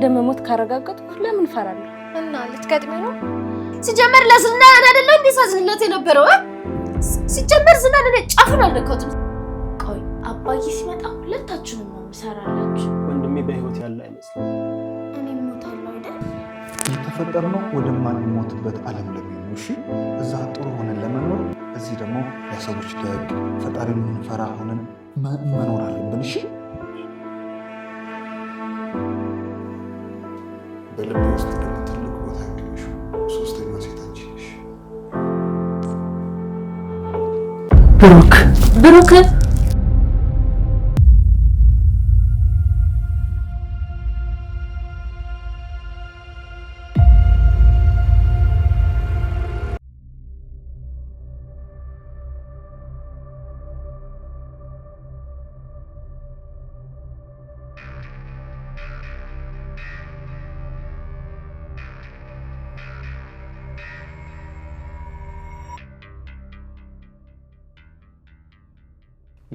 እንደመሞት ካረጋገጥኩ ለምን ፈራለሁ? እና ልትቀድሜ ነው? ሲጀመር ለዝና አይደለም እንዴ ሳዝንለት የነበረው? ሲጀመር ዝና ጫፉን አልነካሁትም። ቆይ አባዬ ሲመጣ ሁለታችሁንም ነው የምሰራላችሁ። ወንድሜ በህይወት ያለ አይመስልም። እኔ እሞታለሁ አይደል? የተፈጠርነው ወደማንሞትበት ዓለም ለሚሆኑ እሺ፣ እዛ ጥሩ ሆነን ለመኖር እዚህ ደግሞ ለሰዎች ደግ ፈጣሪን የምንፈራ ሆነን መኖር አለብን። እሺ በልቤ ውስጥ ደግሞ ትልቅ ቦታ ያገኘሽ ሶስተኛ ሴት አንቺ ነሽ። ብሩክ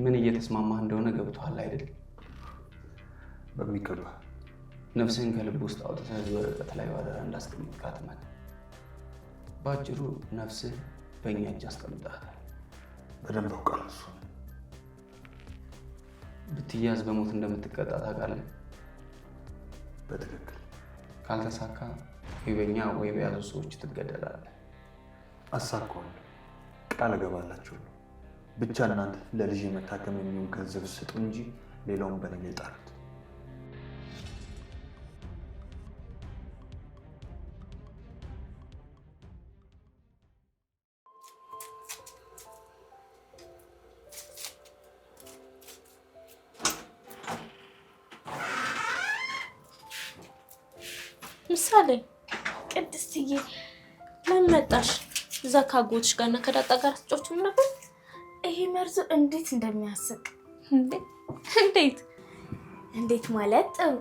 ምን እየተስማማህ እንደሆነ ገብቶሃል አይደል? በሚገባ ነፍስህን ከልብ ውስጥ አውጥተህ ወረቀት ላይ ባደራ እንዳስቀምጥካት ማለት ባጭሩ ነፍስህ በእኛ እጅ አስቀምጣታል። በደንብ አውቃለሁ። እሱ ብትያዝ በሞት እንደምትቀጣ ታውቃለህ? በትክክል ካልተሳካ ወይ በእኛ ወይ በያዙ ሰዎች ትገደላለህ። አሳካዋለሁ፣ ቃል እገባላችሁ። ብቻ እናንተ ለልጅ መታከም የሚሆን ገንዘብ ስጡ እንጂ ሌላውን በእኔ ጣሉት። ምሳሌ ቅድስትዬ ምን መጣሽ? እዛ ካጎትሽ ጋርና ከዳጣ ጋር ትጮቹም ነበር። ይሄ መርዙ እንዴት እንደሚያስቅ! እንዴት ማለት ጥሩ።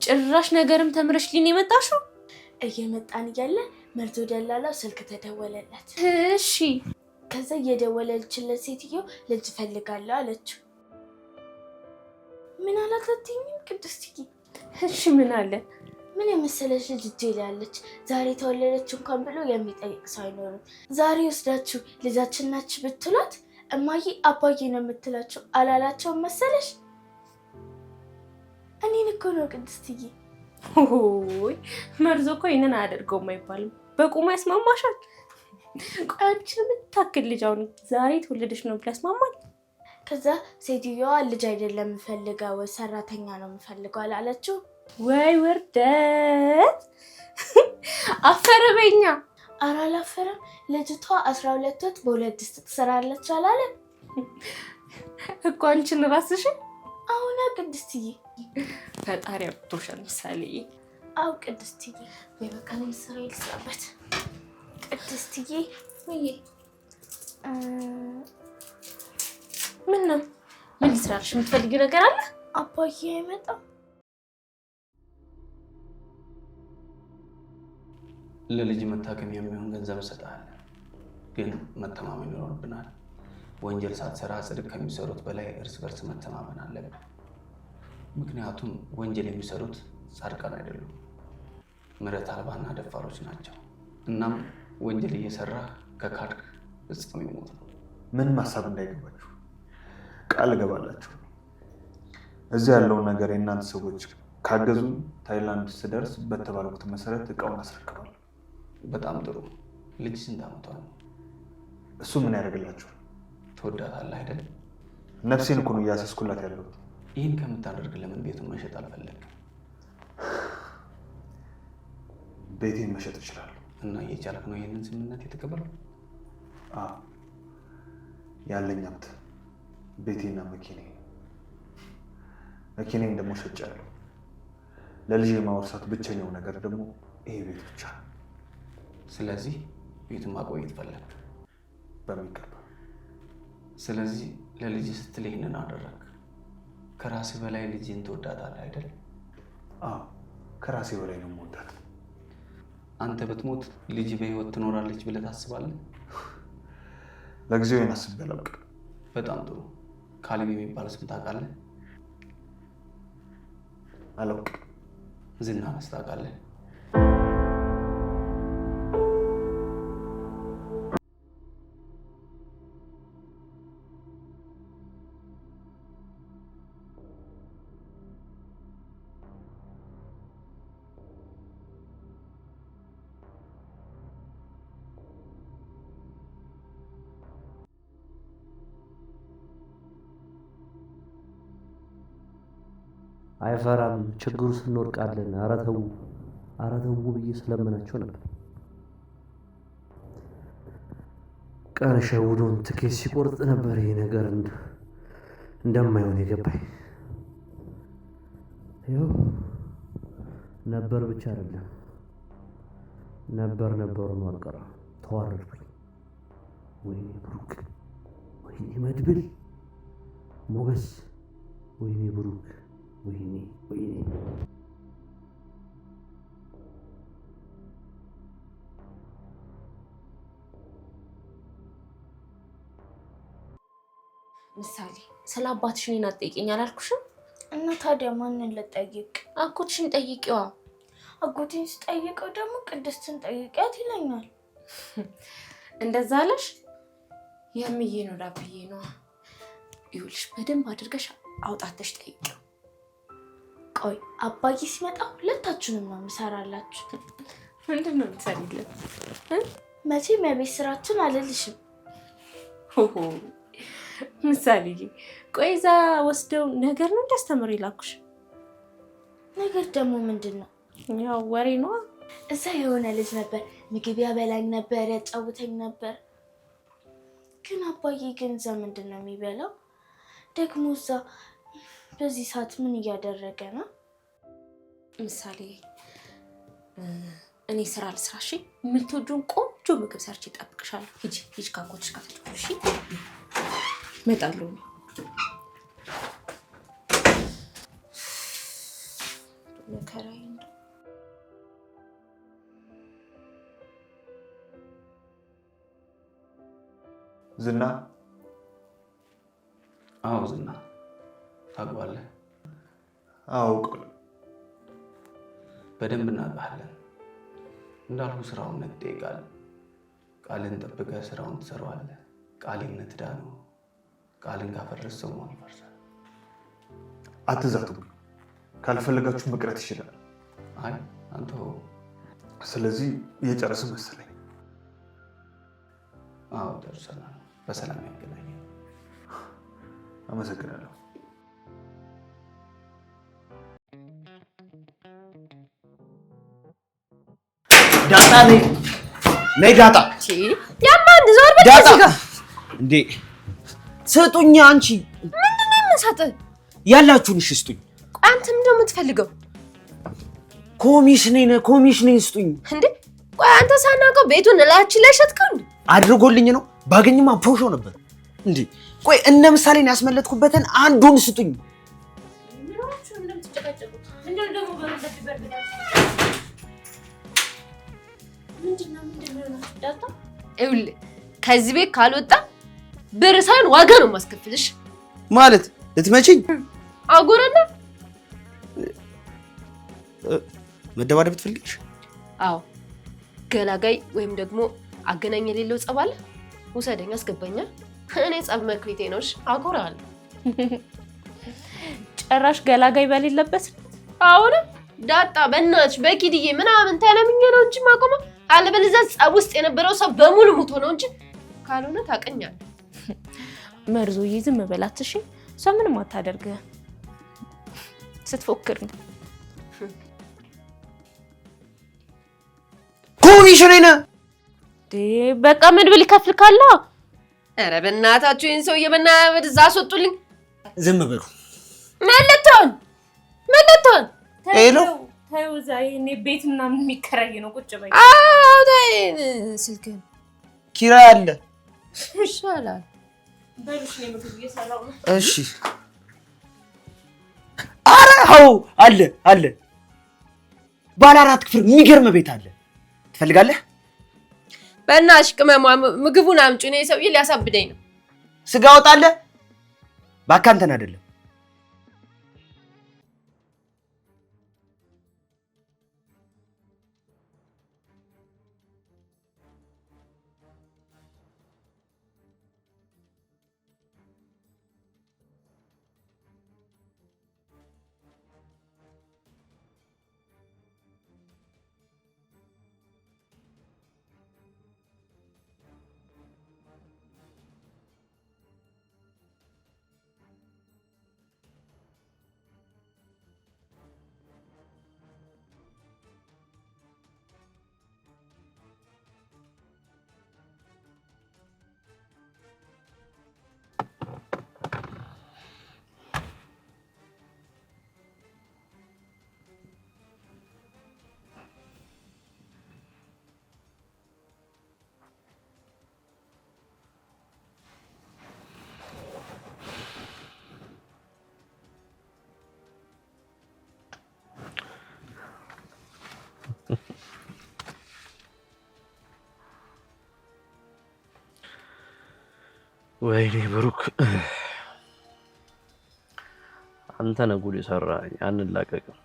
ጭራሽ ነገርም ተምረሽ ሊን የመጣሽው? እየመጣን እያለ መርዞ ደላላው ስልክ ተደወለለት። እሺ ከዛ እየደወለልችለት ሴትዮ ልጅ ፈልጋለሁ አለችው። ምን አላትኝም ቅድስትዬ? እሺ ምን አለ? ምን የመሰለሽ ልጅ እጄ ላይ ያለች ዛሬ ተወለደች እንኳን ብሎ የሚጠይቅ ሰው አይኖርም። ዛሬ ወስዳችሁ ልጃችን ናች ብትሏት እማዬ አባዬ ነው የምትላቸው አላላቸው መሰለሽ? እኔን እኮ ነው ቅድስትዬ። ኦይ መርዞ እኮ ይሄንን አያደርገውም አይባልም። በቁሙ ያስማማሻል። ቆይ አንቺ የምታክል ልጅ አሁን ዛሬ ተወለደች ነው ብላ ያስማማል? ከዛ ሴትዮዋ ልጅ አይደለም የምፈልገው ሰራተኛ ነው የምፈልገው አላለችው? ወይ ውርደት! አፈረ በኛ። ኧረ አላፈረም። ልጅቷ 12 ወጥ በሁለት ድስት ትሰራለች አላለም እኮ አንቺን ራስሽን። አሁን ቅድስትዬ ፈጣሪ አብቶሻል ምሳሌ። አው ቅድስትዬ ወይ በቃ ነው ስራ ይልሳበት። ቅድስትዬ ወይ ምን ነው? ምን ልስራልሽ? የምትፈልጊው ነገር አለ? አባዬ አይመጣም? ለልጅ መታከም የሚሆን ገንዘብ እሰጥሃለሁ፣ ግን መተማመን ይኖርብናል። ወንጀል ሳትሰራ ጽድቅ ከሚሰሩት በላይ እርስ በርስ መተማመን አለብን። ምክንያቱም ወንጀል የሚሰሩት ጻድቃን አይደሉም፣ ምሕረት አልባና ደፋሮች ናቸው። እናም ወንጀል እየሰራ ከካድክ ፍጻሜ ሞት ነው። ምንም ሀሳብ እንዳይገባችሁ ቃል እገባላችሁ። እዚህ ያለውን ነገር የእናንተ ሰዎች ካገዙ ታይላንድ ስደርስ በተባልኩት መሰረት እቃውን አስረክባለሁ። በጣም ጥሩ። ልጅ ስንት ዓመቷ ነው? እሱ ምን ያደርግላችኋል? ትወዳታለህ አይደል? ነፍሴን እኮ ነው እያሰስኩላት ያለሁት። ይህን ከምታደርግ ለምን ቤቱን መሸጥ አልፈለግም? ቤቴን መሸጥ እችላለሁ። እና እየቻልክ ነው ይህንን ስምምነት የተቀበለው? ያለኝ ሀብት ቤቴና መኪናዬ። መኪናዬን ደግሞ ሸጫለሁ። ለልጅ የማወርሳት ብቸኛው ነገር ደግሞ ይሄ ቤት ብቻ። ስለዚህ ቤቱን ማቆየት ፈለግ? በሚገባ። ስለዚህ ለልጅ ስትል ይህንን አደረግ። ከራስህ በላይ ልጅን ትወዳታለህ አይደል? ከራሴ በላይ ነው የምወዳት። አንተ ብትሞት ልጅ በህይወት ትኖራለች ብለህ ታስባለህ? ለጊዜው አስቤ አላውቅም። በጣም ጥሩ። ካሌብ የሚባል ስም ታውቃለህ? አላውቅም። ዝና መስታቃለህ? አይፈራም ችግሩ ስንወድቃለን ኧረ ተው ብዬ ስለምናቸው ነበር። ቀን ሸውዶን ትኬት ሲቆርጥ ነበር ይሄ ነገር እንደማይሆን የገባኝ። ይኸው ነበር ብቻ አይደለም ነበር ነው አልቀረም። ተዋረድኩኝ። ወይኔ ብሩክ፣ ወይኔ መድብል፣ ሞገስ፣ ወይኔ ብሩክ፣ ወይኔ ምሳሌ ስለ አባትሽ እኔን አትጠይቂኝ አላልኩሽም? እና ታዲያ ማንን ልጠይቅ? አጎትሽን ጠይቂዋ። አጎቴን ስጠይቀው ደግሞ ቅድስትን ጠይቂያት ይለኛል። እንደዛ አለሽ? የምዬ ነው ዳብዬ ነው። ይኸውልሽ በደንብ አድርገሽ አውጣተሽ ጠይቂው። ቆይ አባዬ ሲመጣ ሁለታችሁንም ነው የምሰራላችሁ። ምንድን ነው የምትሰሪለት? መቼም የቤት ስራችን አልልሽም። ምሳሌዬ ቆይ እዛ ወስደው ነገር ነው እንዲያስተምር ይላኩሽ? ነገር ደግሞ ምንድን ነው? ያው ወሬ ነው። እዛ የሆነ ልጅ ነበር ምግብ ያበላኝ ነበር ያጫውተኝ ነበር። ግን አባዬ ግን እዛ ምንድን ነው የሚበላው? ደግሞ እዛ በዚህ ሰዓት ምን እያደረገ ነው? ምሳሌ እኔ ስራ ልስራ። እሺ የምትወጂውን ቆንጆ ምግብ ሰርቼ እጠብቅሻለሁ። ሂጂ ካጎትሽ ጋር ተጫወቺ። እሺ እመጣለሁ። መከራዬ ነው። ዝና? አዎ ዝና። ታውቀዋለህ? አውቃለሁ። በደንብ እናውቃለን። እንዳልኩ ስራውን ትጠይቃለህ። ቃልን ጠብቀህ ስራውን ትሰራዋለህ። ቃል እምነት ዕዳ ነው። ቃልን ካፈረስ ሰው መሆን ይፈርሳል። አትዛቱ። ካልፈለጋችሁ መቅረት ይችላል። አይ አንተ ስለዚህ እየጨረስን መሰለኝ። አዎ ደርሰናል። በሰላም ያገናኘን። አመሰግናለሁ። ዳጣ ነይ ዳጣ። ያማን ዞር ዳጣ እንዴ ስጡኝ። አንቺ ምንድን ነው የምሰጥህ? ያላችሁን እሺ ስጡኝ። አንተ ምንድን ነው የምትፈልገው? ኮሚሽኔን ስጡኝ። እንዴ ቆይ አንተ ሳናውቀው ቤቱን እላችን ላይ ሸጥከው እንዴ? አድርጎልኝ ነው። ባገኝማ ፖሾ ነበር እንዴ። ቆይ እነ ምሳሌን ያስመለጥኩበትን አንዱን ስጡኝ። ይኸውልህ ከዚህ ቤት ካልወጣ ብር ሳይሆን ዋጋ ነው የማስከፍልሽ። ማለት ልትመጪኝ? አጎረና መደባደብ ትፈልጊሽ? አዎ ገላጋይ ወይም ደግሞ አገናኝ የሌለው ጸብ አለ። ውሰደኝ፣ አስገባኛ። እኔ ጸብ መክሊቴ ነውሽ። አጎራለሁ። ጭራሽ ገላጋይ በሌለበት። አሁን ዳጣ በእናትሽ በኪድዬ ምናምን ተለምኜ ነው እንጂ ማቆማ። አለበለዚያ ጸብ ውስጥ የነበረው ሰው በሙሉ ሙቶ ነው እንጂ ካልሆነ ታቀኛለህ። መርዞዬ ዝም በላት እሺ። ሰው ምንም አታደርግህ ስትፎክር ነው። ኮሚሽኔን በቃ መድብል ይከፍል ካለ። ኧረ በእናታችሁ ይሄን ሰውዬ በእናትህ እዛ አስወጡልኝ። ዝም በሉ። መለቶን ሄሎ ተይው፣ እዛ እኔ ቤት ምናምን የሚከራይ ነው። ቁጭ በይ። አዎ ተይ፣ ስልክህን ኪራይ አለ። ይሻላል። በሉሽ ነው ምግብ እየሰራው ነው። እሺ ኧረ አዎ አለ። ባለ 4 ክፍል የሚገርም ቤት አለ። ትፈልጋለህ? በእናትሽ ቅመሟ ምግቡን አምጪ። እኔ ሰውዬ ሊያሳብደኝ ነው። ስጋ ወጣለህ? እባክህ አንተን አይደለም ወይኔ ብሩክ አንተ ነህ ጉድ የሰራኝ አንላቀቅም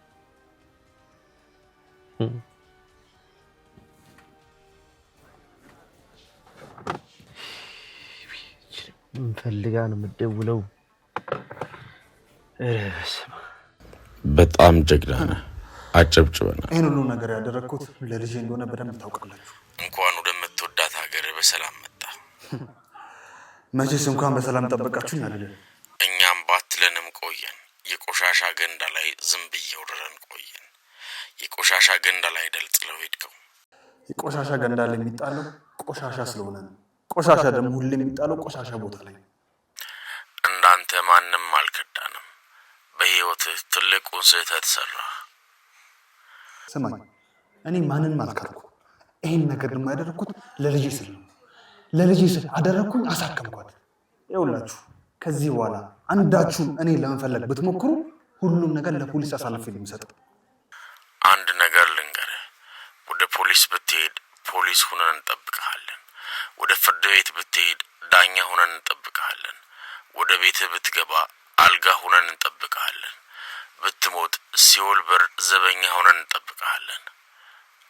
ፈልጋ ነው የምትደውለው በጣም ጀግና ነህ አጨብጭበና ይሄን ሁሉ ነገር ያደረኩት ለልጄ እንደሆነ በደንብ ታውቃላችሁ እንኳን ወደምትወዳት ሀገር በሰላም መጣ መቼስ እንኳን በሰላም ጠበቃችሁኝ አይደል እኛም ባትለንም ቆየን የቆሻሻ ገንዳ ላይ ዝም ብዬ ወደረን ቆየን የቆሻሻ ገንዳ ላይ ደልጥለው ሄድከው የቆሻሻ ገንዳ ላይ የሚጣለው ቆሻሻ ስለሆነ ነው ቆሻሻ ደግሞ ሁሌ የሚጣለው ቆሻሻ ቦታ ላይ እንዳንተ ማንንም አልከዳንም በህይወትህ ትልቁን ስህተት ሰራ ስማኝ እኔ ማንንም አልከድኩ ይሄን ነገር ደግሞ ያደረኩት ለልጄ ስል ነው ለልጄ ስል አደረኩኝ አሳከምኳት ይኸውላችሁ ከዚህ በኋላ አንዳችሁም እኔ ለመፈለግ ብትሞክሩ ሁሉም ነገር ለፖሊስ አሳልፌ ነው የምሰጠው አንድ ነገር ልንገርህ ወደ ፖሊስ ብትሄድ ፖሊስ ሆነን እንጠብቅሃለን ወደ ፍርድ ቤት ብትሄድ ዳኛ ሆነን እንጠብቅሃለን ወደ ቤትህ ብትገባ አልጋ ሆነን እንጠብቅሃለን ብትሞት ሲኦል በር ዘበኛ ሆነን እንጠብቅሃለን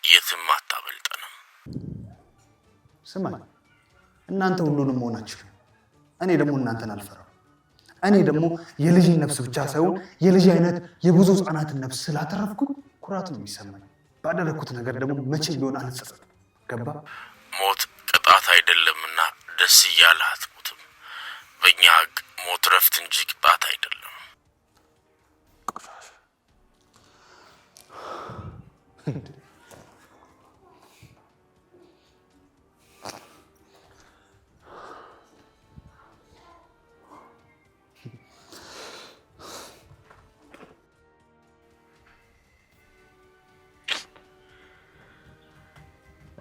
የትም አታበልጠንም ስማኝ እናንተ ሁሉንም መሆናችሁ እኔ ደግሞ እናንተን አልፈራም እኔ ደግሞ የልጅ ነፍስ ብቻ ሳይሆን የልጅ አይነት የብዙ ህፃናትን ነፍስ ስላተረፍኩ ኩራት ነው የሚሰማኝ ባደረኩት ነገር ደግሞ መቼ ቢሆን አልጸጸትም ገባ ሞት ቅጣት አይደለምና ደስ እያለህ አትሞትም በእኛ ህግ ሞት ረፍት እንጂ ቅጣት አይደለም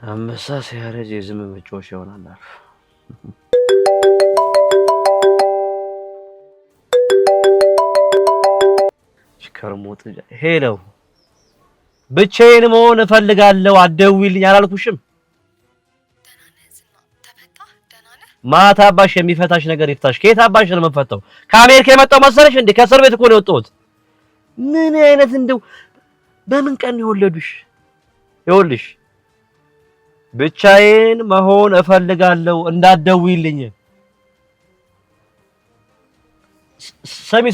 አንበሳ ሲያረጅ የዝም መጫወቻ ይሆናል አልፍ ከርሞት ሄሎ ብቻዬን መሆን እፈልጋለሁ አትደውይልኝ አላልኩሽም ማታ አባሽ የሚፈታሽ ነገር ይፍታሽ ከየት አባሽ ነው የምፈታው ከአሜሪካ የመጣው መሰለሽ እንዴ ከእስር ቤት እኮ ነው የወጣሁት ምን አይነት እንደው በምን ቀን ይወለዱሽ ይኸውልሽ ብቻዬን መሆን እፈልጋለሁ እንዳትደውይልኝ ሰሚ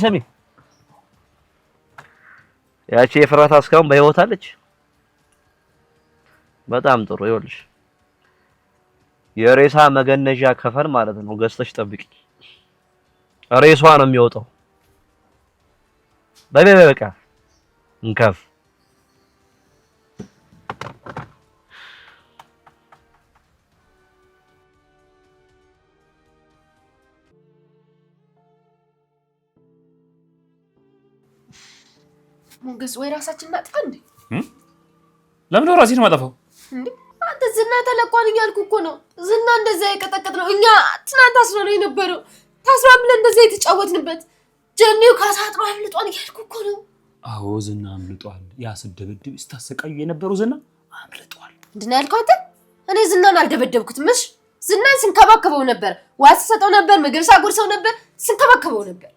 ያቺ የፍራታ እስካሁን በህይወት አለች በጣም ጥሩ ይኸውልሽ የሬሳ መገነዣ ከፈን ማለት ነው ገዝተሽ ጠብቂ ሬሷ ነው የሚወጣው በቃ እንከፍ ሞገስ ወይ ራሳችን እናጥፋ እንዴ ለምን ነው ራሴን ማጠፋው እንዴ አንተ ዝና ተለቋን እያልኩ እኮ ነው ዝና እንደዛ የቀጠቀጥ ነው እኛ ትናንት አስሮ ነው የነበረው ታስሯ ብለን እንደዛ የተጫወትንበት ጀኔው ካሳጥሮ አምልጧን እያልኩ እኮ ነው አዎ ዝና አምልጧል ያስደብድብ ስታሰቃዩ የነበረው ዝና አምልጧል እንዴ ያልከው አንተ እኔ ዝናን አልደበደብኩትም እሺ ዝናን ስንከባከበው ነበር ዋስ ሰጠው ነበር ምግብ ሳጎርሰው ነበር ስንከባከበው ነበር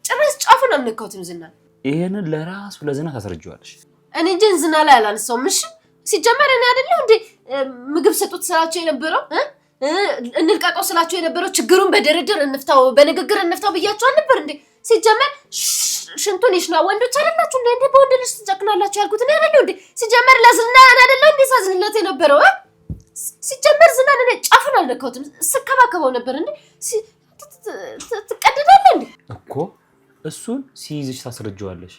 ጭራሽ ጫፉን አልነካሁትም ዝናን ይሄንን ለራሱ ለዝና ታስረጃዋለሽ እኔ ግን ዝና ላይ አላነሳውም እሺ ሲጀመር እኔ አይደለም እንዴ ምግብ ሰጡት ስላቸው የነበረው እንልቀቀው ስላቸው የነበረው ችግሩን በድርድር እንፍታው በንግግር እንፍታው ብያቸው አልነበር እንዴ ሲጀመር ሽንቱን ይሽና ወንዶች አይደላችሁ እንዴ በወንድ ልጅ ትጨክናላችሁ ያልኩት እኔ አይደለም እንዴ ሲጀመር ለዝና አይደለም እንዴ ሳዝንለት የነበረው ሲጀመር ዝና እኔ ጫፉን አልነካሁትም ስከባከበው ነበር እንዴ ትቀደዳለህ እንዴ እኮ እሱን ሲይዝሽ ታስረጃዋለሽ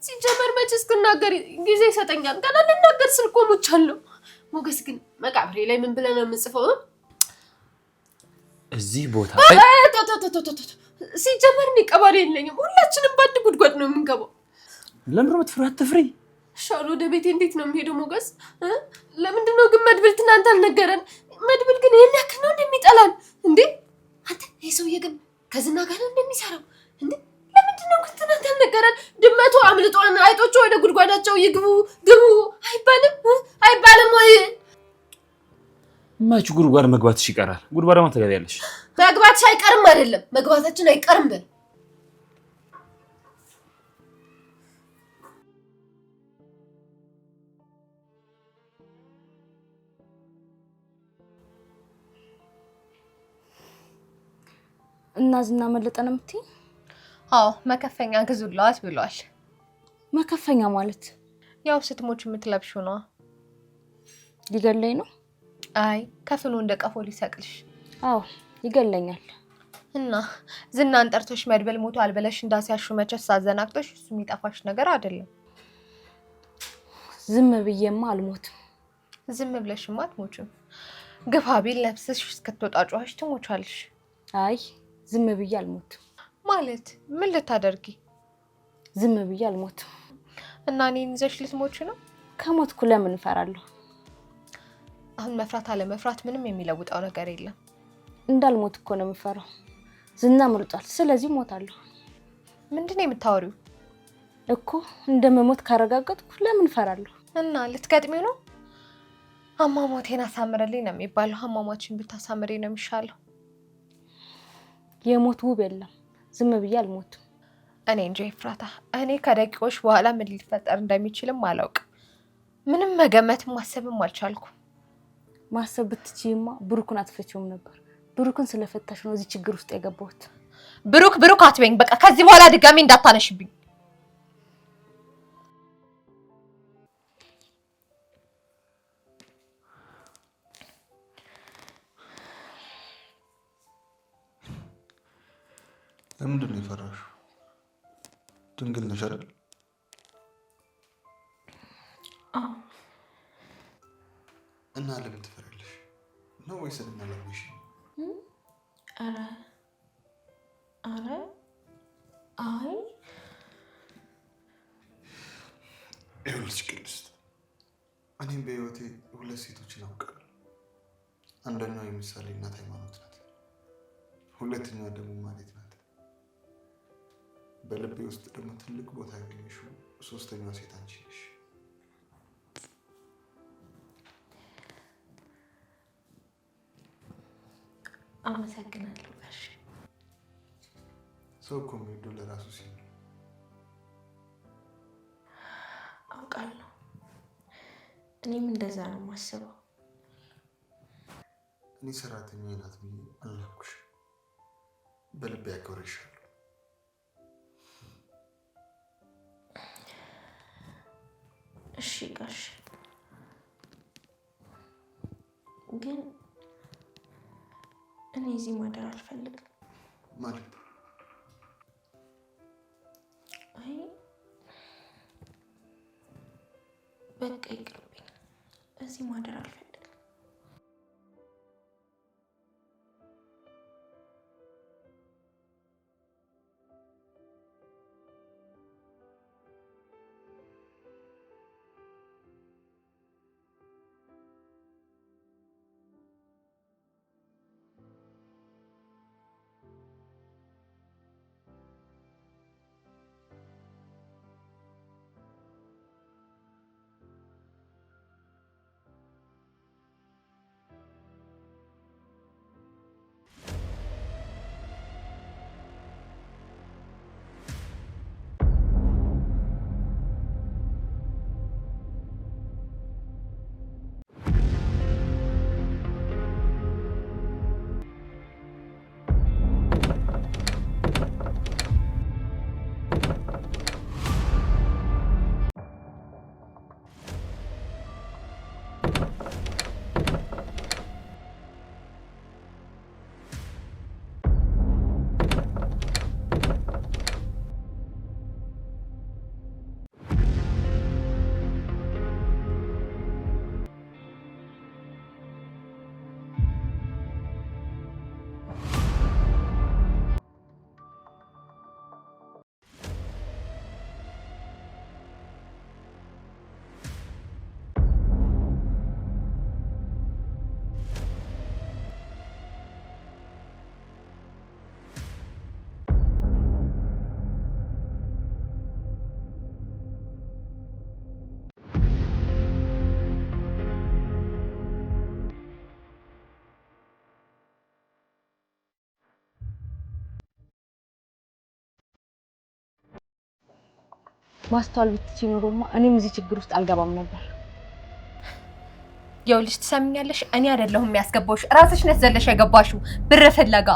ሲጀመር መች እስክናገር ጊዜ ይሰጠኛል ገና ልናገር ስልቆሞቻለሁ ሞገስ ግን መቃብሬ ላይ ምን ብለህ ነው የምጽፈው እዚህ ቦታ ሲጀመር እኔ ቀባሪ የለኝም ሁላችንም በአንድ ጉድጓድ ነው የምንገባው ለምን ነው አትፍሪ ሻሎ ወደ ቤቴ እንዴት ነው የምሄደው ሞገስ ለምንድን ነው ግን መድብል ትናንት አልነገረን መድብል ግን ይሄን ያክል ነው እንደሚጠላን እንዴ አንተ ይሄ ሰውዬ ግን ከዝና ጋር ነው እንደሚሰራው እንዴ ለምንድን ነው ግን ትናንት አልነገረን ድመቱ አምልጧን አይጦቹ ወደ ጉድጓዳቸው ይግቡ ግቡ አይባልም ወይ መች ጉድጓድ መግባትሽ ይቀራል? ጉድጓድ ማን ትገቢያለሽ? መግባትሽ አይቀርም አይደለም መግባታችን አይቀርም በል። እና ዝና መለጠ ነው የምትይኝ? አዎ መከፈኛ ግዙላት ብሏል። መከፈኛ ማለት ያው ስትሞች የምትለብሺው ነው። ሊገለኝ ነው? አይ ከፍኑ እንደ ቀፎ ሊሰቅልሽ። አዎ ይገለኛል። እና ዝናን ጠርቶሽ መድበል ሞቷል ብለሽ እንዳሲያሹ መቸስ አዘናግቶሽ እሱ የሚጠፋሽ ነገር አይደለም። ዝም ብዬማ አልሞትም። ዝም ብለሽማ አትሞችም። ግፋ ቢል ነፍስሽ እስክትወጣ ጮኸሽ ትሞቻለሽ። አይ ዝም ብዬ አልሞትም። ማለት ምን ልታደርጊ? ዝም ብዬ አልሞትም። እና እኔን ይዘሽ ልትሞች ነው? ከሞትኩ ለምን እፈራለሁ? አሁን መፍራት አለ መፍራት ምንም የሚለውጠው ነገር የለም። እንዳልሞት እኮ ነው የምፈራው። ዝና መርጧል፣ ስለዚህ ሞታለሁ። ምንድነው የምታወሪው? እኮ እንደመሞት ካረጋገጥኩ ለምን እፈራለሁ? እና ልትገጥሚው ነው? አሟሟቴን አሳምረልኝ ነው የሚባለው። አሟሟችን ብታሳምሪ ነው የሚሻለው። የሞት ውብ የለም። ዝም ብዬ አልሞትም። እኔ እንጂ ፍራታ እኔ ከደቂቆች በኋላ ምን ሊፈጠር እንደሚችልም አላውቅም። ምንም መገመትም ማሰብም አልቻልኩም። ማሰብ ብትችይማ ብሩክን አትፈቺውም ነበር። ብሩክን ስለፈታሽ ነው እዚህ ችግር ውስጥ የገባሁት። ብሩክ አትበይኝ። በቃ ከዚህ በኋላ ድጋሚ እንዳታነሽብኝ። ለምንድን ነው የፈራሽው? ድንግል ነሽ አይደል? አዎ። እና ለምን ትፈራለሽ? ነው ወይስ እናላምሽ? አረ አይ ይኸውልሽ ቅድስት፣ እኔም በህይወቴ ሁለት ሴቶችን አውቃለሁ። አንደኛዋ የምሳሌ እናት ሃይማኖት ናት። ሁለተኛዋ ደግሞ ማለት ናት። በልቤ ውስጥ ደግሞ ትልቅ ቦታ ያገኘሽው ሶስተኛዋ ሴት አንቺ ነሽ። አመሰግናለሁ ጋሽ። ሰው እኮ የሚወደው ለራሱ ሲል ነው። አውቃለሁ። እኔም እንደዛ ነው የማስበው። እኔ ሰራተኛዬ ናት ብዬ አልናኩሽ። በልቤ ያከብርሻለሁ። እሺ ጋሽ፣ ግን እኔ እዚህ ማደር አልፈልግም። ማለት አይ በቃ ይቅርብኝ። እዚህ ማደር አልፈልግም። ማስተዋል ብትችይ ኖሮማ እኔም እዚህ ችግር ውስጥ አልገባም ነበር። ይኸውልሽ ትሰሚኛለሽ? እኔ አይደለሁም የሚያስገባውሽ፣ ራስሽ ነሽ ዘለሽ የገባሽው ብር ፍለጋ።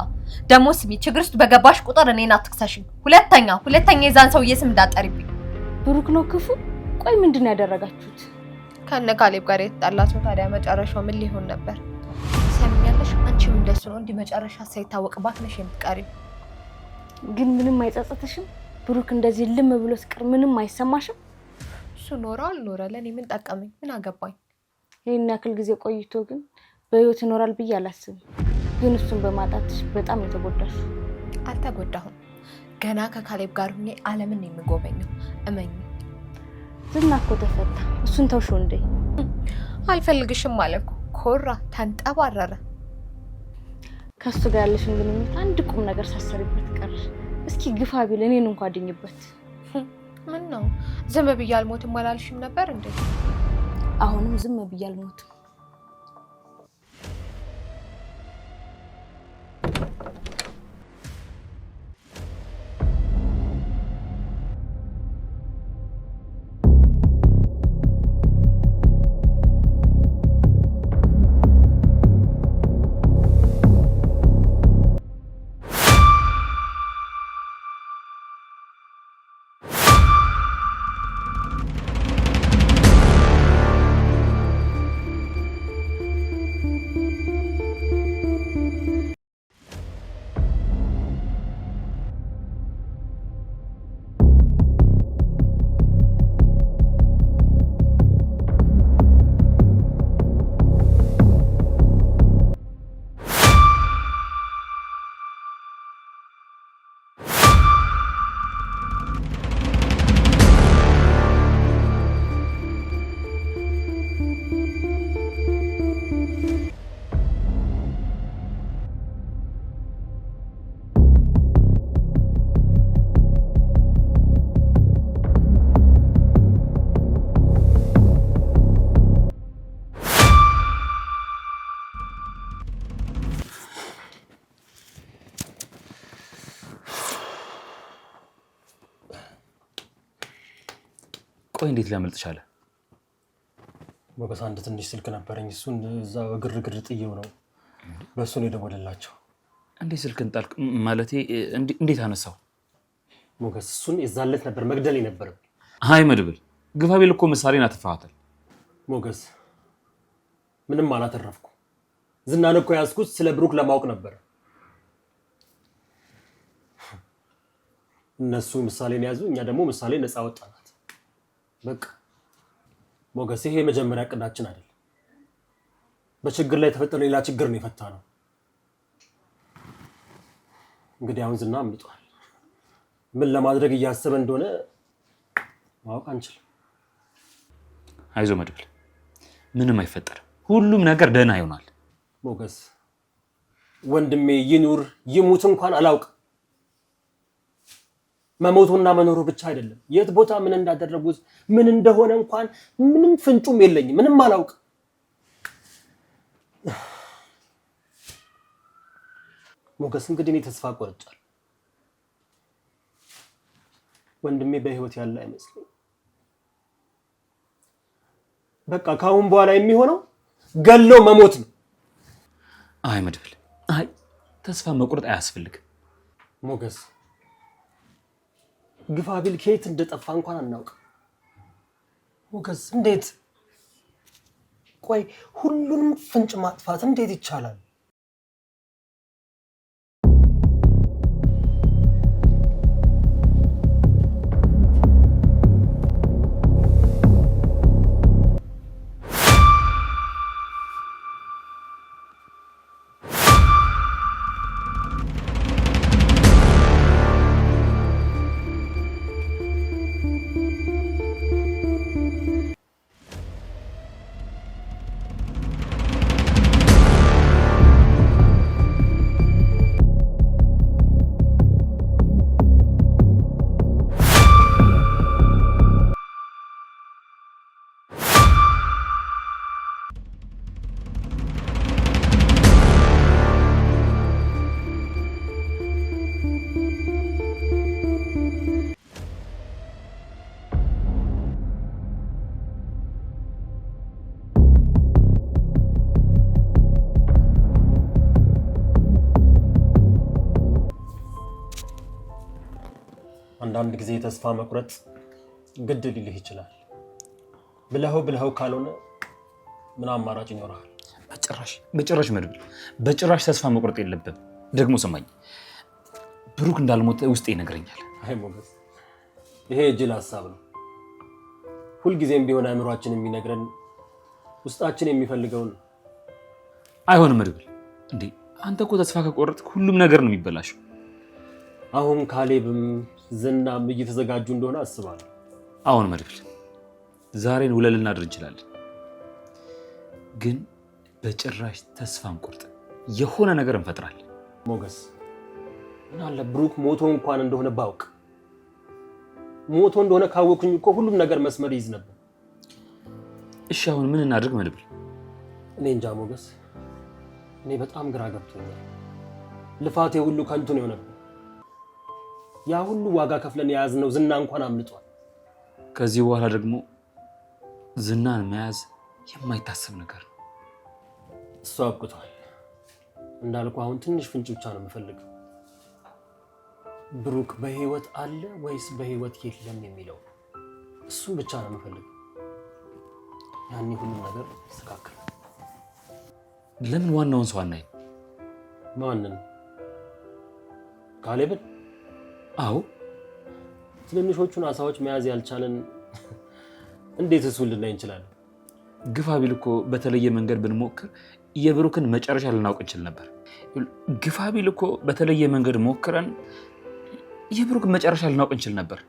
ደግሞ ስሚ፣ ችግር ውስጥ በገባሽ ቁጥር እኔን አትክሰሽኝ። ሁለተኛ የዛን ሰውዬ ስም እንዳጠሪብኝ። ብሩክ ነው ክፉ? ቆይ ምንድን ያደረጋችሁት? ከነ ካሌብ ጋር የተጣላት ነው። ታዲያ መጨረሻው ምን ሊሆን ነበር? ትሰሚኛለሽ? አንቺም እንደሱ ነው እንዲህ መጨረሻ ሳይታወቅባት ነሽ የምትቀሪው። ግን ምንም አይጸጸትሽም? ብሩክ እንደዚህ ልም ብሎ ሲቀር ምንም አይሰማሽም? እሱ ኖረ አልኖረ ለእኔ ምን ጠቀመኝ? ምን አገባኝ? ይህን ያክል ጊዜ ቆይቶ ግን በህይወት ይኖራል ብዬ አላስብም። ግን እሱን በማጣትሽ በጣም የተጎዳሽ። አልተጎዳሁም። ገና ከካሌብ ጋር ሆኜ ዓለምን ነው የምጎበኘው። እመኝ። ዝና እኮ ተፈታ። እሱን ተውሽው እንዴ? አልፈልግሽም አለ እኮ። ኮራ፣ ተንጠባረረ። ከሱ ጋር ያለሽን ግንኙነት አንድ ቁም ነገር ሳሰሪበት ቀርሽ። እስኪ ግፋ ቢል እኔን እንኳን አድኝበት። ምን ነው ዝም ብዬ አልሞትም አላልሽም ነበር እንዴ? አሁንም ዝም ብዬ አልሞትም። ቆይ እንዴት ሊያመልጥ ቻለ? ሞገስ አንድ ትንሽ ስልክ ነበረኝ። እሱን እዛ ግርግር ጥዬው ነው በእሱ ነው የደወለላቸው። እንዴት ስልክን ጣልክ? ማለቴ እንዴት አነሳው? ሞገስ እሱን የዛለት ነበር መግደል ነበር። አይ መድብል፣ ግፋቤል እኮ ምሳሌን አትፈሃታል። ሞገስ ምንም አላተረፍኩ። ዝናን እኮ ያዝኩት ስለ ብሩክ ለማወቅ ነበር። እነሱ ምሳሌን ያዙ፣ እኛ ደግሞ ምሳሌ ነፃ ወጣናት። በቃ ሞገስ ይሄ የመጀመሪያ ዕቅዳችን አይደለም። በችግር ላይ የተፈጠረ ሌላ ችግር ነው የፈታነው። እንግዲህ አሁን ዝና አምልጧል። ምን ለማድረግ እያሰበ እንደሆነ ማወቅ አንችልም። አይዞ መድብል፣ ምንም አይፈጠርም። ሁሉም ነገር ደህና ይሆናል። ሞገስ ወንድሜ ይኑር ይሙት እንኳን አላውቅም። መሞቱና መኖሩ ብቻ አይደለም፣ የት ቦታ ምን እንዳደረጉት ምን እንደሆነ እንኳን ምንም ፍንጩም የለኝም። ምንም አላውቅም። ሞገስ እንግዲህ እኔ ተስፋ ቆርጫለሁ። ወንድሜ በህይወት ያለ አይመስልም። በቃ ካሁን በኋላ የሚሆነው ገሎ መሞት ነው። አይ መድብል፣ አይ ተስፋ መቁረጥ አያስፈልግም። ሞገስ ግፋቢል ከየት እንደጠፋ እንኳን አናውቅም። ሞገስ እንዴት? ቆይ ሁሉንም ፍንጭ ማጥፋት እንዴት ይቻላል? አንዳንድ ጊዜ ተስፋ መቁረጥ ግድ ሊልህ ይችላል። ብለኸው ካልሆነ ምን አማራጭ ይኖርሃል? በጭራሽ መድብል፣ በጭራሽ ተስፋ መቁረጥ የለብም። ደግሞ ሰማኝ፣ ብሩክ እንዳልሞተ ውስጤ ይነግረኛል። አይ ሞገስ፣ ይሄ እጅል ሀሳብ ነው። ሁልጊዜም ቢሆን አእምሯችን የሚነግረን ውስጣችን የሚፈልገውን ነው። አይሆንም መድብል። እንዴ አንተ እኮ ተስፋ ከቆረጥክ ሁሉም ነገር ነው የሚበላሸው። አሁን ካሌብም ዝናም እየተዘጋጁ እንደሆነ አስባለሁ። አሁን መድብል፣ ዛሬን ውለን ልናድር እንችላለን፣ ግን በጭራሽ ተስፋ እንቆርጥ። የሆነ ነገር እንፈጥራለን። ሞገስ፣ ምን አለ ብሩክ ሞቶ እንኳን እንደሆነ ባውቅ። ሞቶ እንደሆነ ካወኩኝ እኮ ሁሉም ነገር መስመር ይይዝ ነበር። እሺ አሁን ምን እናድርግ መድብል? እኔ እንጃ ሞገስ፣ እኔ በጣም ግራ ገብቶኛል። ልፋቴ ሁሉ ከንቱ ነው የሆነብኝ። ያ ሁሉ ዋጋ ከፍለን የያዝነው ዝና እንኳን አምልጧል። ከዚህ በኋላ ደግሞ ዝናን መያዝ የማይታሰብ ነገር ነው። እሱ አብቅቷል። እንዳልኩ አሁን ትንሽ ፍንጭ ብቻ ነው የምፈልገው። ብሩክ በህይወት አለ ወይስ በህይወት የለም የሚለው እሱም ብቻ ነው የምፈልገው። ያኔ ሁሉም ነገር ይስተካከላል። ለምን ዋናውን ሰው አናይም? ማንን? ካሌብን? አዎ፣ ትንንሾቹን አሳዎች መያዝ ያልቻለን እንዴት እሱን ልናይ እንችላለን? ግፋ ቢል እኮ በተለየ መንገድ ብንሞክር የብሩክን መጨረሻ ልናውቅ እንችል ነበር። ግፋ ቢል እኮ በተለየ መንገድ ሞክረን የብሩክን መጨረሻ ልናውቅ እንችል ነበር።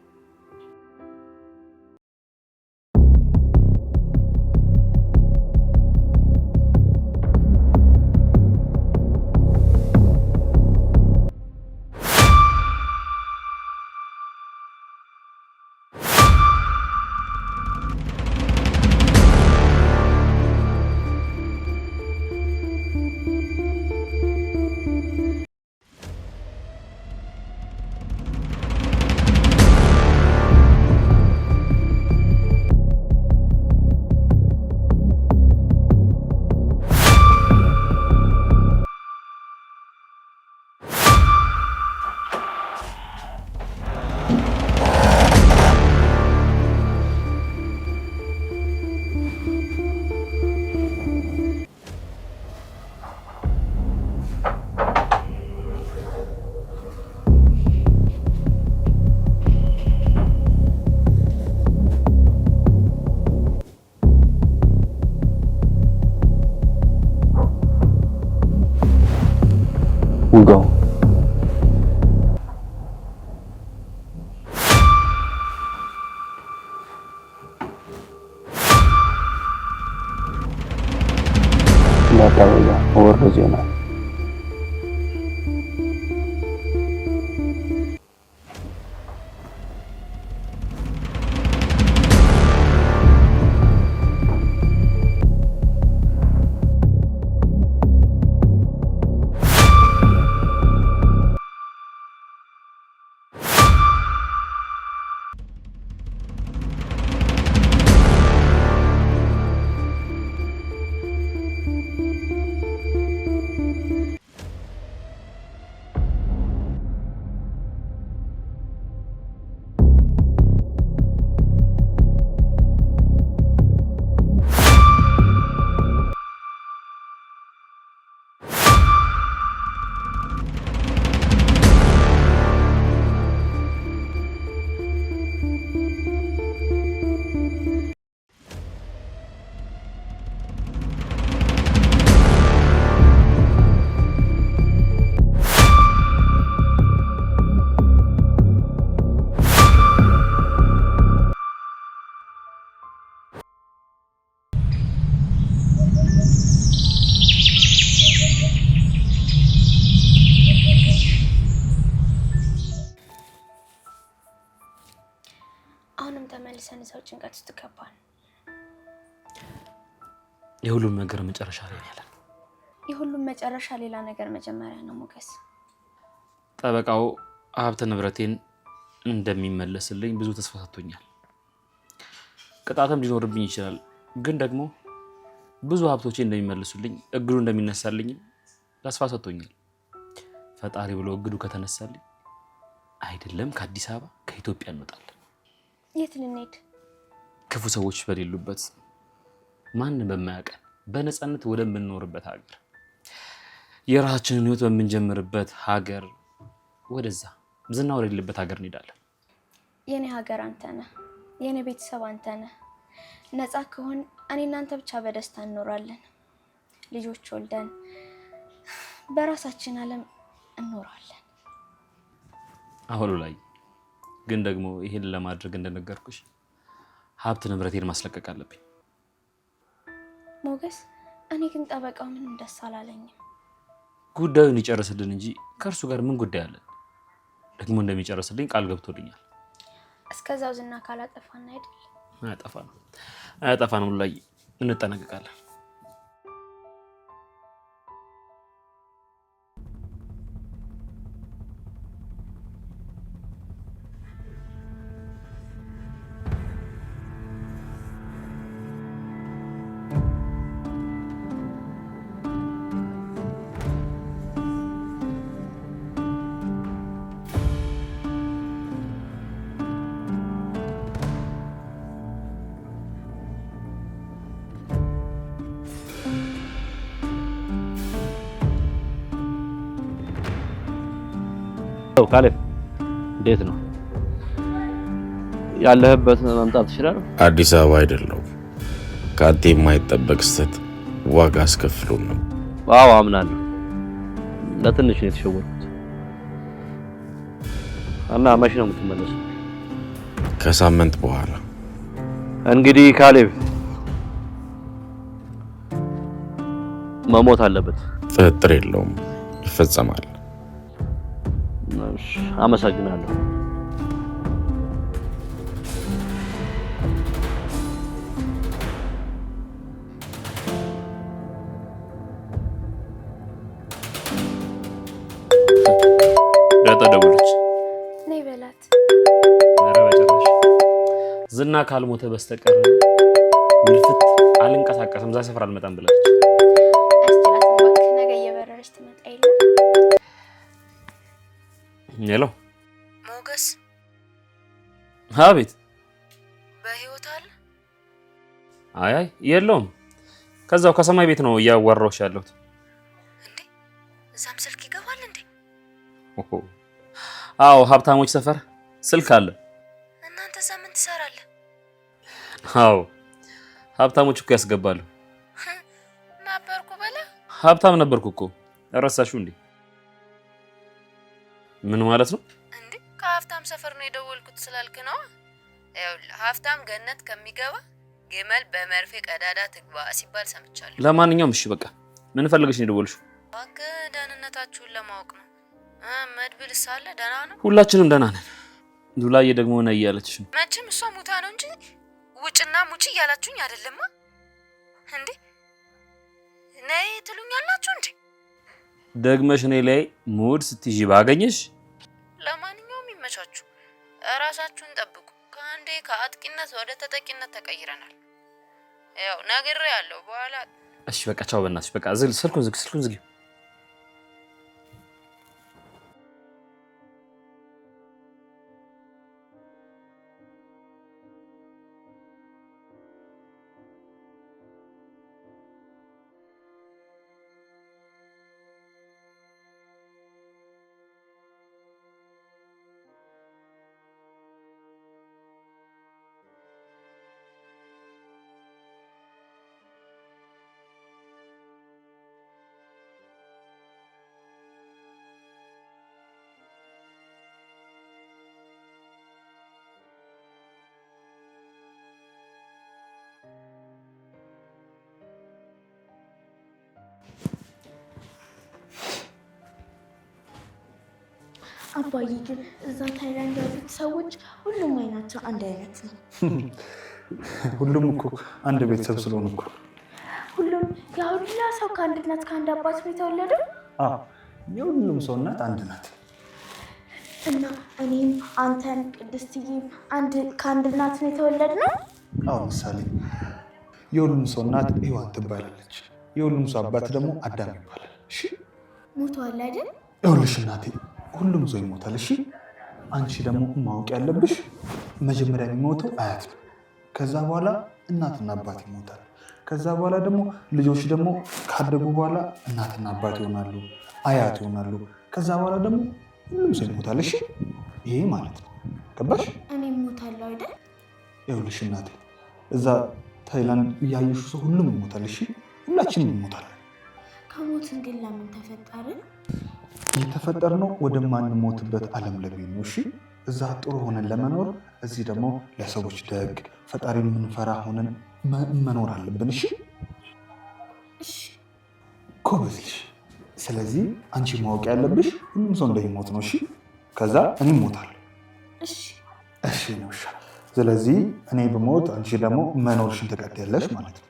We'll go. እንዳታበዛ ወረዝ ይሆናል። ተመልሰን እዛው ጭንቀት ውስጥ ገባን። የሁሉም ነገር መጨረሻ ላይ ያለ የሁሉም መጨረሻ ሌላ ነገር መጀመሪያ ነው ሞገስ። ጠበቃው ሀብት ንብረቴን እንደሚመለስልኝ ብዙ ተስፋ ሰጥቶኛል። ቅጣትም ሊኖርብኝ ይችላል፣ ግን ደግሞ ብዙ ሀብቶቼ እንደሚመለሱልኝ እግዱ እንደሚነሳልኝ ተስፋ ሰጥቶኛል። ፈጣሪ ብሎ እግዱ ከተነሳልኝ አይደለም ከአዲስ አበባ ከኢትዮጵያ እንወጣለን። የት ልንሄድ? ክፉ ሰዎች በሌሉበት ማንም በማያውቀን በነፃነት ወደምንኖርበት ሀገር የራሳችንን ህይወት በምንጀምርበት ሀገር ወደዛ ዝና ወደሌለበት ሀገር እንሄዳለን። የኔ ሀገር አንተ ነህ፣ የኔ ቤተሰብ አንተ ነህ። ነፃ ከሆን እኔ እናንተ ብቻ በደስታ እንኖራለን። ልጆች ወልደን በራሳችን ዓለም እንኖራለን። አሁን ላይ ግን ደግሞ ይሄን ለማድረግ እንደነገርኩሽ ሀብት ንብረቴን ማስለቀቅ አለብኝ። ሞገስ፣ እኔ ግን ጠበቃው ምንም ደስ አላለኝም። ጉዳዩን ይጨርስልን እንጂ ከእርሱ ጋር ምን ጉዳይ አለን? ደግሞ እንደሚጨርስልኝ ቃል ገብቶልኛል። እስከዛው ዝና ካላጠፋን አይደል? አያጠፋንም ላይ እንጠነቀቃለን። ካሌብ እንዴት ነው ያለህበት? መምጣት ይችላል? አዲስ አበባ አይደለሁም። ከአንተ የማይጠበቅ ስህተት ዋጋ አስከፍሎን ነው። አዎ አምናለሁ። ለትንሽ ነው የተሸወርኩት። እና መቼ ነው የምትመለሰው? ከሳምንት በኋላ። እንግዲህ ካሌብ መሞት አለበት። ጥርጥር የለውም፣ ይፈጸማል። አመሰግናለሁ። ዳጣ ደውለች። ነይ በላት። ኧረ በጭራሽ ዝና ካልሞተ በስተቀር ምልፍት አልንቀሳቀስም፣ እዛ ሰፈር አልመጣም ብላለች። አስችላት እባክህ፣ ነገ እየበረረች ትመጣ የለ። ሄሎ ሞገስ። አቤት። በህይወት አለ? አይ የለውም። ከዛው ከሰማይ ቤት ነው እያወራሁሽ ያለሁት። እንዴ እዛም ስልክ ይገባል እንዴ? አዎ ሀብታሞች ሰፈር ስልክ አለ። እናንተ እዛ ምን ትሰራለህ? አዎ ሀብታሞች እኮ ያስገባሉ። ነበርኩ በላ። ሀብታም ነበርኩ እኮ ረሳሽው እንዴ? ምን ማለት ነው እንዴ? ከሀብታም ሰፈር ነው የደወልኩት ስላልክ ነው። ይኸውልህ ሀብታም ገነት ከሚገባ ግመል በመርፌ ቀዳዳ ትግባ ሲባል ሰምቻለሁ። ለማንኛውም እሺ በቃ ምን ፈልገሽ ነው የደወልሽው? እባክህ ደህንነታችሁን ለማወቅ ነው። መድብል ሳለ ደህና ነው? ሁላችንም ደህና ነን። ዱላዬ ደግሞ ነይ እያለችሽ ነው። መቼም እሷ ሙታ ነው እንጂ ውጭና ሙቺ እያላችሁኝ አይደለማ እንዴ? ነይ ትሉኛላችሁ እንዴ? ደግመሽ እኔ ላይ ሙድ ስትይዢ ባገኘሽ። ለማንኛውም ይመቻችሁ፣ እራሳችሁን ጠብቁ። ከአንዴ ከአጥቂነት ወደ ተጠቂነት ተቀይረናል። ያው ነግሬ ያለው በኋላ። እሺ በቃ ቻው፣ በእናትሽ በቃ ስልኩን ዝጊ። አባዬ ግን እዛ ታይላንድ ያሉት ሰዎች ሁሉም አይናቸው አንድ አይነት ነው። ሁሉም እኮ አንድ ቤተሰብ ስለሆኑ እኮ ሁሉም ያሁላ ሰው ከአንድ እናት ከአንድ አባት ነው የተወለደው። የሁሉም ሰው እናት አንድ ናት። እና እኔም አንተን ቅድስትዬም ከአንድ እናት ነው የተወለድነው። አዎ ምሳሌ የሁሉም ሰው እናት ሔዋን ትባላለች። የሁሉም ሰው አባት ደግሞ አዳም ይባላል። እሺ ሞቷል አይደል? ይኸውልሽ እናቴ ሁሉም ሰው ይሞታል። እሺ አንቺ ደግሞ ማወቅ ያለብሽ መጀመሪያ የሚሞተው አያት ነው። ከዛ በኋላ እናትና አባት ይሞታል። ከዛ በኋላ ደግሞ ልጆች ደግሞ ካደጉ በኋላ እናትና አባት ይሆናሉ፣ አያት ይሆናሉ። ከዛ በኋላ ደግሞ ሁሉም ሰው ይሞታል። እሺ ይሄ ማለት ነው። ገባሽ? እኔ እሞታለሁ አይደል? ይኸውልሽ እናቴ እዛ ታይላንድ እያየሹ ሰው ሁሉም ይሞታል። እሺ ሁላችንም እንሞታለን። ከሞትን ግን ለምን ተፈጠርን? የተፈጠርነው ወደማንሞትበት ዓለም ለመሄድ ነው። እሺ እዛ ጥሩ ሆነን ለመኖር፣ እዚህ ደግሞ ለሰዎች ደግ ፈጣሪ የምንፈራ ሆነን መኖር አለብን። እሺ ጎበዝ ልጅ። ስለዚህ አንቺ ማወቅ ያለብሽ ሁሉም ሰው እንደሚሞት ነው። እሺ ከዛ እኔ እሞታለሁ። እሺ ነው። እሺ ስለዚህ እኔ ብሞት አንቺ ደግሞ መኖርሽን ትቀጥያለሽ ማለት ነው።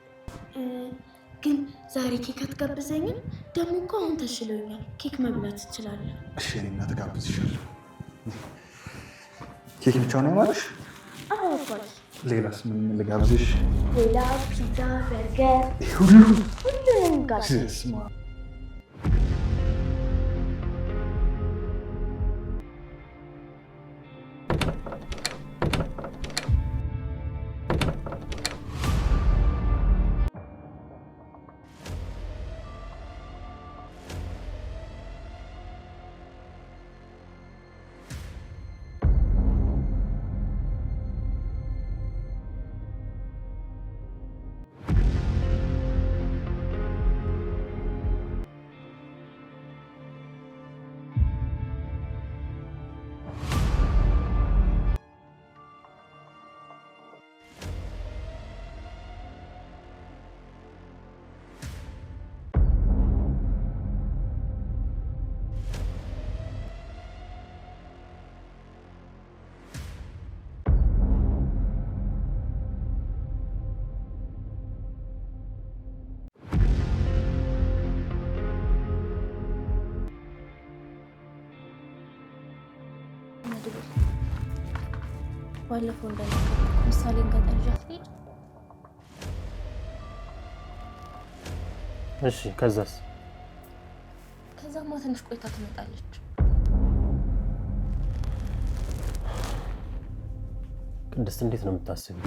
ግን ዛሬ ኬክ አትጋብዘኝም? ደግሞ እኮ አሁን ተሽሎኛል፣ ኬክ መብላት እችላለሁ። እሺ እኔ እና ትጋብዝሻለሁ። ኬክ ብቻ ነው ያማረሽ? አዎ አባዬ። ሌላስ ምን ልጋብዝሽ? ሌላ ፒዛ፣ በርገር፣ ሁሉንም ጋብዝ። ባለፈው እንደነገርኩህ ምሳሌን ገጠር ይዣት ልሂድ። እሺ ከዛስ? ከዛማ ትንሽ ቆይታ ትመጣለች። ቅድስት እንዴት ነው የምታስቢው?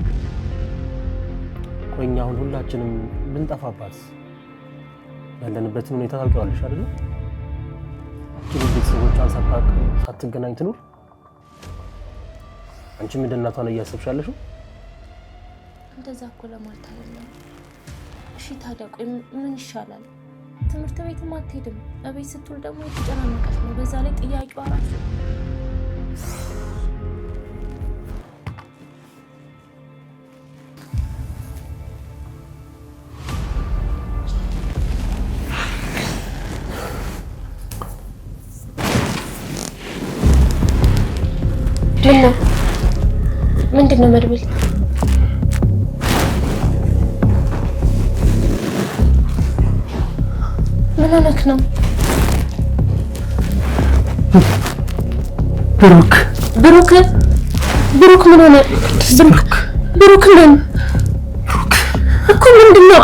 ቆይ እኛ አሁን ሁላችንም ብንጠፋባት ያለንበትን ሁኔታ ታውቂዋለሽ አይደል? ግን ቤተሰቦቿን ሳታውቅ ሳትገናኝ ትኑር? አንቺ ምን እናቷን እያሰብሽ ያለሽው? እንደዛ እኮ ለማለት አይደለም። እሺ ታዲያ ቆይ ምን ይሻላል? ትምህርት ቤትም አትሄድም፣ እቤት ስትውል ደግሞ የተጨናነቀች ነው። በዛ ላይ ጥያቄው አራሱ ምንድን ነው መድብል? ምን ሆነክ ነው? ብሩክ ብሩክ ብሩክ ምን ሆነ? ብሩክ ምን እኮ ምንድን ነው?